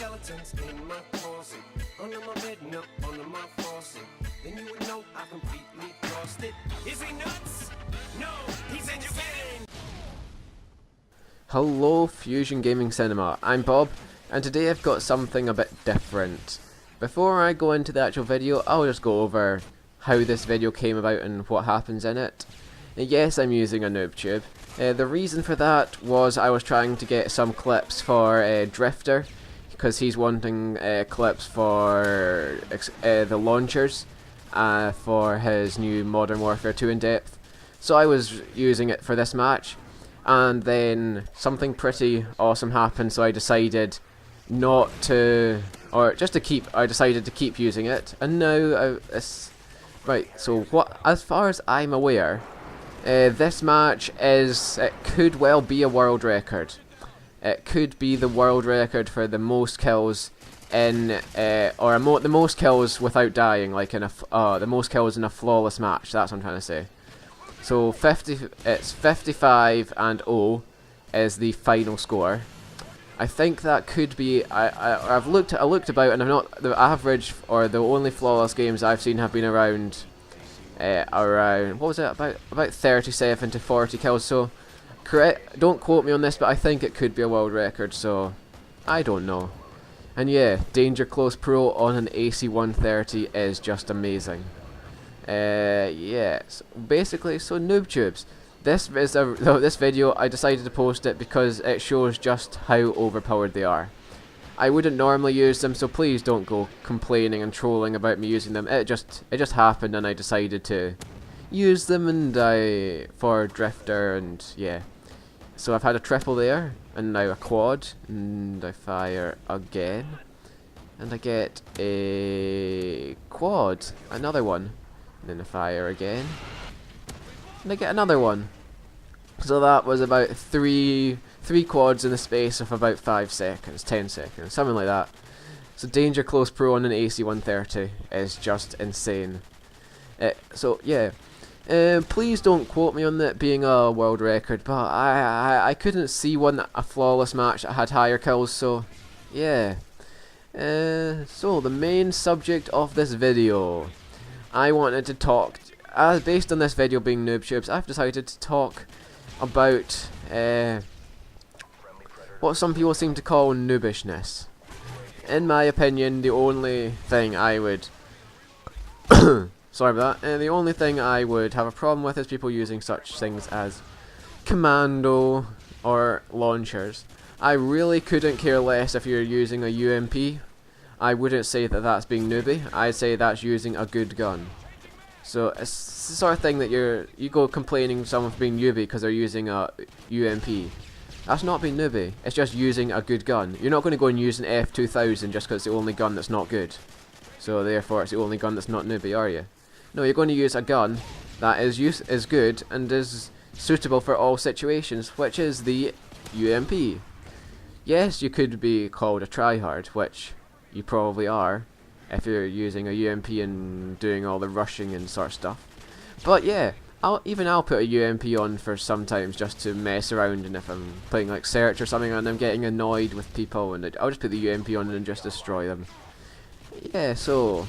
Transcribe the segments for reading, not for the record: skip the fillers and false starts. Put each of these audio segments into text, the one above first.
skeletons in my closet, under my bed, no, under my faucet. Then you would know I completely lost it. Is he nuts? No, he's insane. Hello Fusion Gaming Cinema, I'm Bob, and today I've got something a bit different. Before I go into the actual video, I'll just go over how this video came about and what happens in it. Yes, I'm using a NoobTube. The reason for that was I was trying to get some clips for Drifter, because he's wanting clips for the launchers for his new Modern Warfare 2 in-depth. So I was using it for this match, and then something pretty awesome happened, so I decided not to, or just to keep, I decided to keep using it, and now right, so what, as far as I'm aware, this match it could well be a world record. It could be the world record for the most kills in, the most kills without dying, like in the most kills in a flawless match. That's what I'm trying to say. So it's 55 and 0 is the final score. I think that could be. I looked about, and I'm not the average, or the only flawless games I've seen have been around what was it, about 37 to 40 kills. So don't quote me on this, but I think it could be a world record. So I don't know. And yeah, Danger Close Pro on an AC-130 is just amazing. Yes, basically, so NoobTubes. This video, I decided to post it because it shows just how overpowered they are. I wouldn't normally use them, so please don't go complaining and trolling about me using them. It just happened, and I decided to use them, and for Drifter, and yeah. So I've had a triple there, and now a quad, and I fire again, and I get a quad, another one, and then I fire again, and I get another one. So that was about three quads in the space of about 5 seconds, 10 seconds, something like that. So Danger Close Pro on an AC-130 is just insane. So yeah, please don't quote me on that being a world record, but I couldn't see a flawless match that had higher kills. So yeah. So the main subject of this video, I wanted to talk, based on this video being NoobTubes, I've decided to talk about what some people seem to call noobishness. In my opinion, the only thing I would sorry about that. The only thing I would have a problem with is people using such things as commando or launchers. I really couldn't care less if you're using a UMP. I wouldn't say that that's being noobie. I'd say that's using a good gun. So it's the sort of thing that you go complaining someone's being newbie because they're using a UMP. That's not being newbie. It's just using a good gun. You're not going to go and use an F2000 just because it's the only gun that's not good. So therefore it's the only gun that's not newbie, are you? No, you're going to use a gun that is good and is suitable for all situations, which is the UMP. Yes, you could be called a tryhard, which you probably are, if you're using a UMP and doing all the rushing and sort of stuff. But yeah, I'll put a UMP on for sometimes just to mess around, and if I'm playing like Search or something and I'm getting annoyed with people, and I'll just put the UMP on and just destroy them. Yeah, so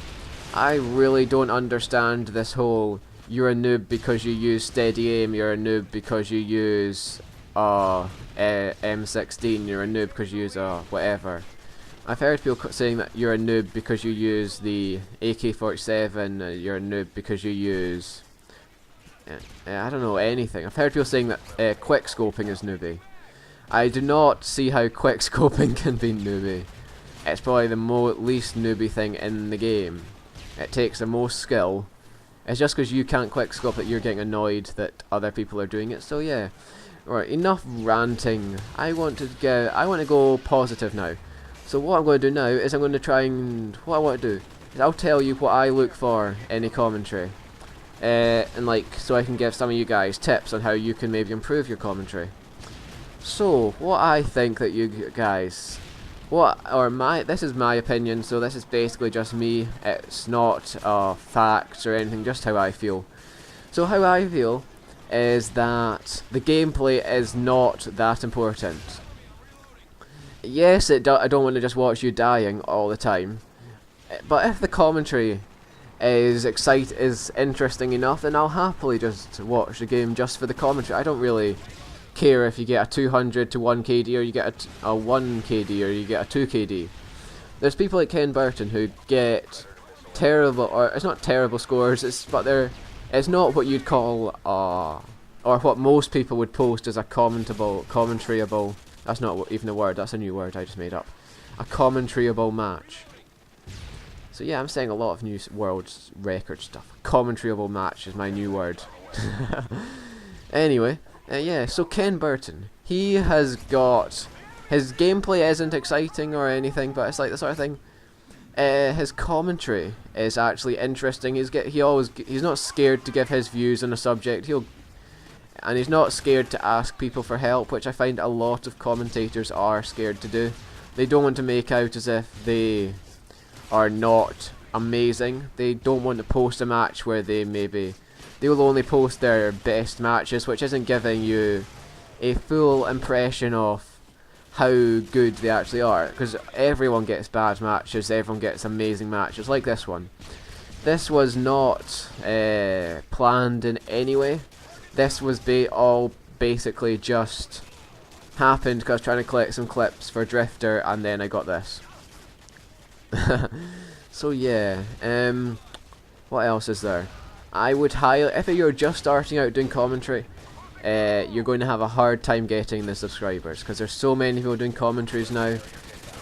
I really don't understand this whole you're a noob because you use steady aim, you're a noob because you use M16, you're a noob because you use whatever. I've heard people saying that you're a noob because you use the AK-47, you're a noob because you use, I don't know, anything. I've heard people saying that quick scoping is noobie. I do not see how quick scoping can be noobie. It's probably the least noobie thing in the game. It takes the most skill. It's just because you can't quick scope that you're getting annoyed that other people are doing it. So yeah, right, enough ranting. I want to go positive now. So what I'm going to do now is I'm going to try and, what I want to do is I'll tell you what I look for in a commentary, and like, so I can give some of you guys tips on how you can maybe improve your commentary. So what I think that you guys, this is my opinion, so this is basically just me. It's not facts or anything, just how I feel. So how I feel is that the gameplay is not that important. yes, I don't want to just watch you dying all the time, but if the commentary is interesting enough, then I'll happily just watch the game just for the commentary. I don't really care if you get a 200 to 1 KD or you get a 1 KD or you get a 2 KD. There's people like Ken Burton who get terrible, or it's not terrible scores, it's not what you'd call or what most people would post as a commentariable. That's not even a word, that's a new word I just made up. A commentariable match. So yeah, I'm saying a lot of new world record stuff. Commentariable match is my new word. Anyway, yeah, so Ken Burton, he has got, his gameplay isn't exciting or anything, but it's like the sort of thing. His commentary is actually interesting. He's not scared to give his views on a subject. And he's not scared to ask people for help, which I find a lot of commentators are scared to do. They don't want to make out as if they are not amazing. They don't want to post a match where they will only post their best matches, which isn't giving you a full impression of how good they actually are, because everyone gets bad matches, everyone gets amazing matches, like this one. This was not planned in any way. This was all basically just happened because I was trying to collect some clips for Drifter, and then I got this. So yeah, what else is there? I would highly, if you're just starting out doing commentary, you're going to have a hard time getting the subscribers because there's so many people doing commentaries now.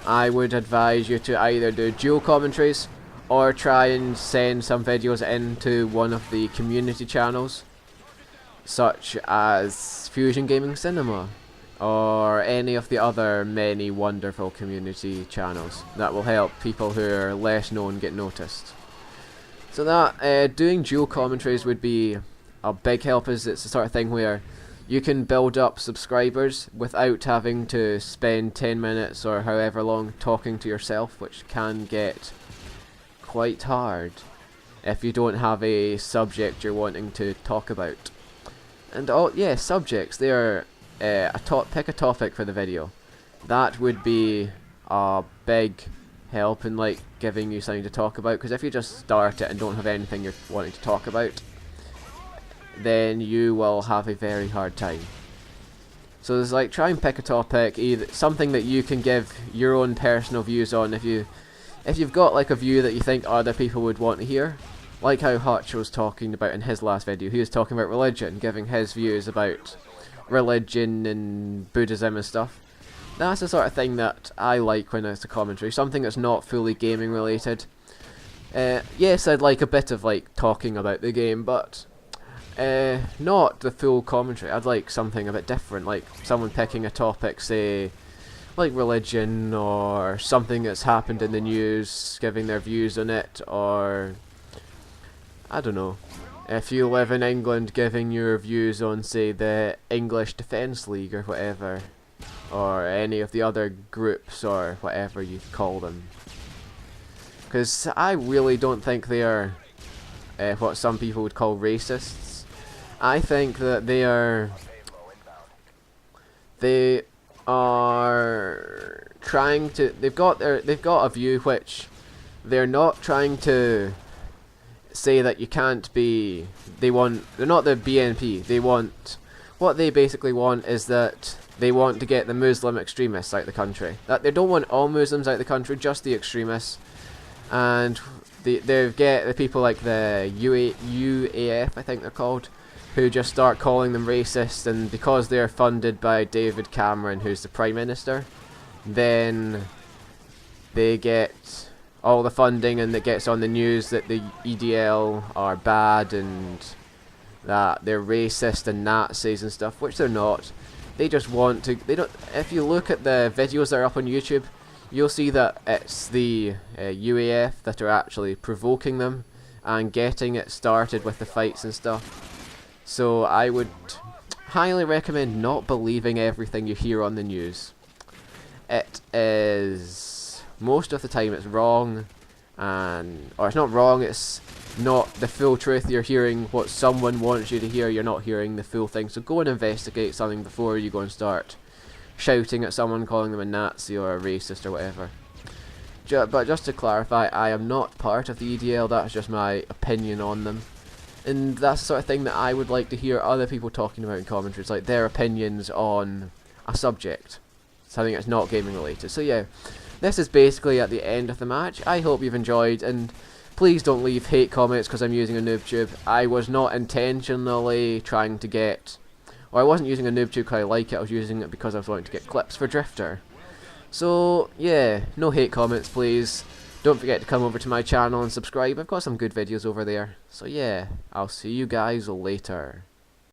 I would advise you to either do dual commentaries or try and send some videos into one of the community channels, such as Fusion Gaming Cinema or any of the other many wonderful community channels that will help people who are less known get noticed. So that doing dual commentaries would be a big help, as it's the sort of thing where you can build up subscribers without having to spend 10 minutes or however long talking to yourself, which can get quite hard if you don't have a subject you're wanting to talk about. And yeah, subjects, they are pick a topic for the video. That would be a big help in like giving you something to talk about, because if you just start it and don't have anything you're wanting to talk about, then you will have a very hard time. So there's like, try and pick a topic, either something that you can give your own personal views on. If you've got like a view that you think other people would want to hear, like how Hutch was talking about in his last video. He was talking about religion, giving his views about religion and Buddhism and stuff. That's the sort of thing that I like when it's a commentary, something that's not fully gaming related. Yes, I'd like a bit of like talking about the game, but not the full commentary. I'd like something a bit different, like someone picking a topic, say like religion or something that's happened in the news, giving their views on it, or I don't know, if you live in England, giving your views on, say, the English Defence League or whatever, or any of the other groups or whatever you call them. Because I really don't think they are what some people would call racists. I think that they are trying to, they've got a view which they're not trying to say that you can't be, they're not the BNP, what they basically want is that they want to get the Muslim extremists out of the country. That they don't want all Muslims out of the country, just the extremists. And they get the people like the UAF, I think they're called, who just start calling them racist, and because they're funded by David Cameron, who's the Prime Minister, then they get all the funding, and it gets on the news that the EDL are bad and that they're racist and Nazis and stuff, which they're not. They just want to, if you look at the videos that are up on YouTube, you'll see that it's the UAF that are actually provoking them and getting it started with the fights and stuff. So I would highly recommend not believing everything you hear on the news. It is, most of the time it's wrong, or it's not wrong, it's not the full truth. You're hearing what someone wants you to hear, you're not hearing the full thing. So go and investigate something before you go and start shouting at someone, calling them a Nazi or a racist or whatever. But just to clarify, I am not part of the EDL, that's just my opinion on them. And that's the sort of thing that I would like to hear other people talking about in commentaries, like their opinions on a subject, something that's not gaming related. So yeah, this is basically at the end of the match. I hope you've enjoyed, and please don't leave hate comments because I'm using a NoobTube. I was not intentionally trying to get, or I wasn't using a NoobTube because I like it, I was using it because I was wanting to get clips for Drifter. So yeah, no hate comments please. Don't forget to come over to my channel and subscribe. I've got some good videos over there. So yeah, I'll see you guys later.